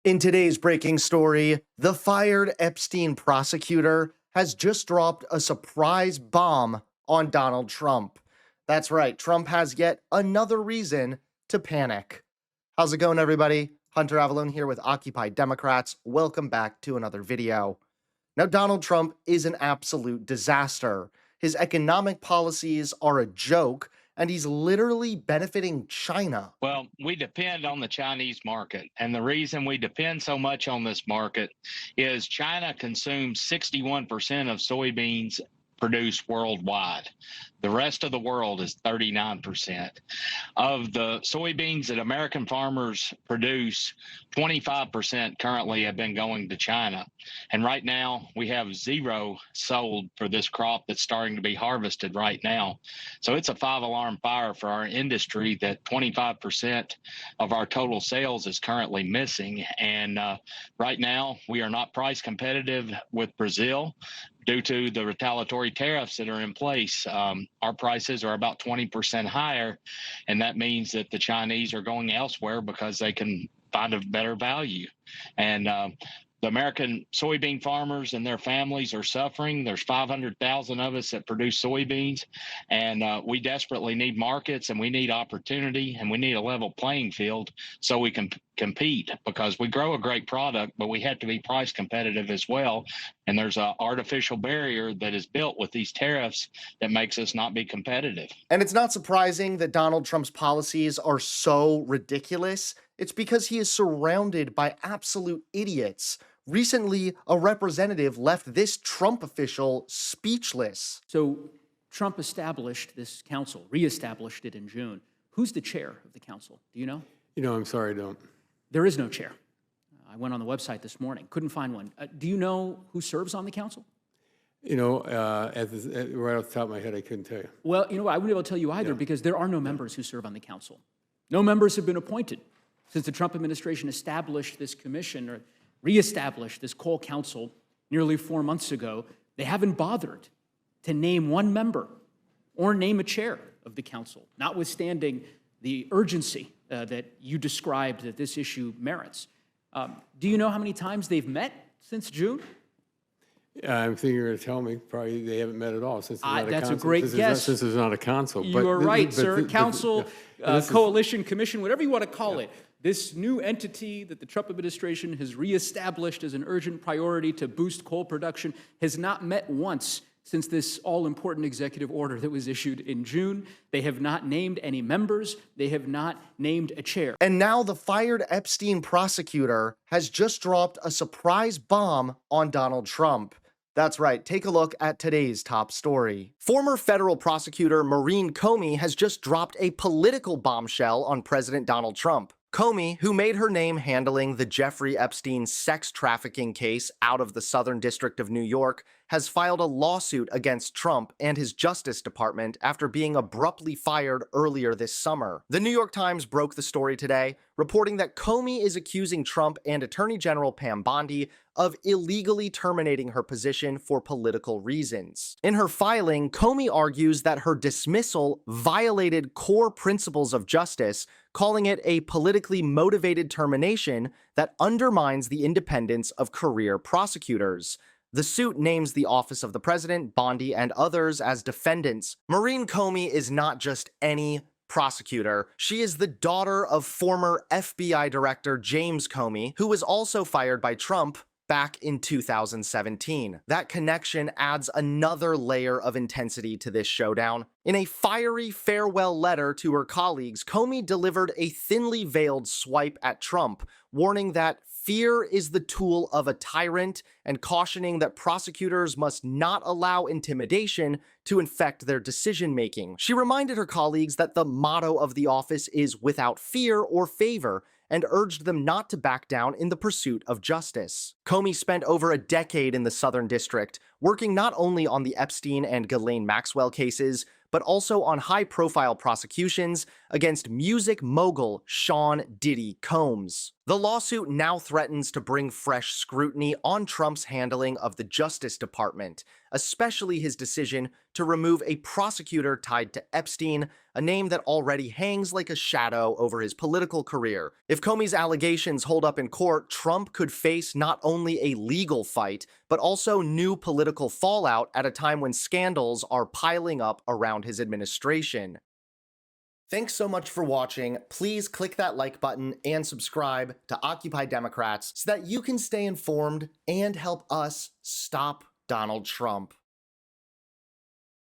In today's breaking story, the fired Epstein prosecutor has just dropped a surprise bomb on Donald Trump. That's right, Trump has yet another reason to panic. How's it going, everybody? Hunter Avalone here with Occupy Democrats. Welcome back to another video. Now, Donald Trump is an absolute disaster. His economic policies are a joke, and he's literally benefiting China. Well, we depend on the Chinese market. And the reason we depend so much on this market is China consumes 61% of soybeans produced worldwide. The rest of the world is 39%. Of the soybeans that American farmers produce, 25% currently have been going to China. And right now, we have zero sold for this crop that's starting to be harvested right now. So it's a five-alarm fire for our industry that 25% of our total sales is currently missing. And right now, we are not price competitive with Brazil due to the retaliatory tariffs that are in place. Our prices are about 20% higher, and that means that the Chinese are going elsewhere because they can find a better value. And the American soybean farmers and their families are suffering. There's 500,000 of us that produce soybeans, and we desperately need markets, and we need opportunity, and we need a level playing field so we can compete, because we grow a great product, but we have to be price competitive as well. And there's an artificial barrier that is built with these tariffs that makes us not be competitive. And it's not surprising that Donald Trump's policies are so ridiculous. It's because he is surrounded by absolute idiots. Recently, a representative left this Trump official speechless. So Trump established this council, reestablished it in June. Who's the chair of the council? Do you know? I'm sorry, I don't. There is no chair. I went on the website this morning, couldn't find one. Do you know who serves on the council? Right off the top of my head, I couldn't tell you. Well, I wouldn't be able to tell you either, because there are no members who serve on the council. No members have been appointed since the Trump administration established this commission, or reestablished this coal council nearly 4 months ago. They haven't bothered to name one member or name a chair of the council, notwithstanding the urgency that you described that this issue merits. Do you know how many times they've met since June? I'm thinking you're going to tell me probably they haven't met at all since there's not a That's council. a great guess. Since there's not a council. You are right, sir. Council, coalition, commission, whatever you want to call it. This new entity that the Trump administration has reestablished as an urgent priority to boost coal production has not met once since this all-important executive order that was issued in June. They have not named any members. They have not named a chair. And now the fired Epstein prosecutor has just dropped a surprise bomb on Donald Trump. That's right, take a look at today's top story. Former federal prosecutor Maureen Comey has just dropped a political bombshell on President Donald Trump. Comey, who made her name handling the Jeffrey Epstein sex trafficking case out of the Southern District of New York, has filed a lawsuit against Trump and his Justice Department after being abruptly fired earlier this summer. The New York Times broke the story today, reporting that Comey is accusing Trump and Attorney General Pam Bondi of illegally terminating her position for political reasons. In her filing, Comey argues that her dismissal violated core principles of justice, calling it a politically motivated termination that undermines the independence of career prosecutors. The suit names the Office of the President, Bondi, and others as defendants. Maureen Comey is not just any prosecutor. She is the daughter of former FBI Director James Comey, who was also fired by Trump back in 2017. That connection adds another layer of intensity to this showdown. In a fiery farewell letter to her colleagues, Comey delivered a thinly veiled swipe at Trump, warning that fear is the tool of a tyrant and cautioning that prosecutors must not allow intimidation to infect their decision-making. She reminded her colleagues that the motto of the office is without fear or favor, and urged them not to back down in the pursuit of justice. Comey spent over a decade in the Southern District, working not only on the Epstein and Ghislaine Maxwell cases, but also on high-profile prosecutions against music mogul Sean Diddy Combs. The lawsuit now threatens to bring fresh scrutiny on Trump's handling of the Justice Department, especially his decision to remove a prosecutor tied to Epstein, a name that already hangs like a shadow over his political career. If Comey's allegations hold up in court, Trump could face not only a legal fight, but also new political fallout at a time when scandals are piling up around his administration. Thanks so much for watching. Please click that like button and subscribe to Occupy Democrats so that you can stay informed and help us stop Donald Trump.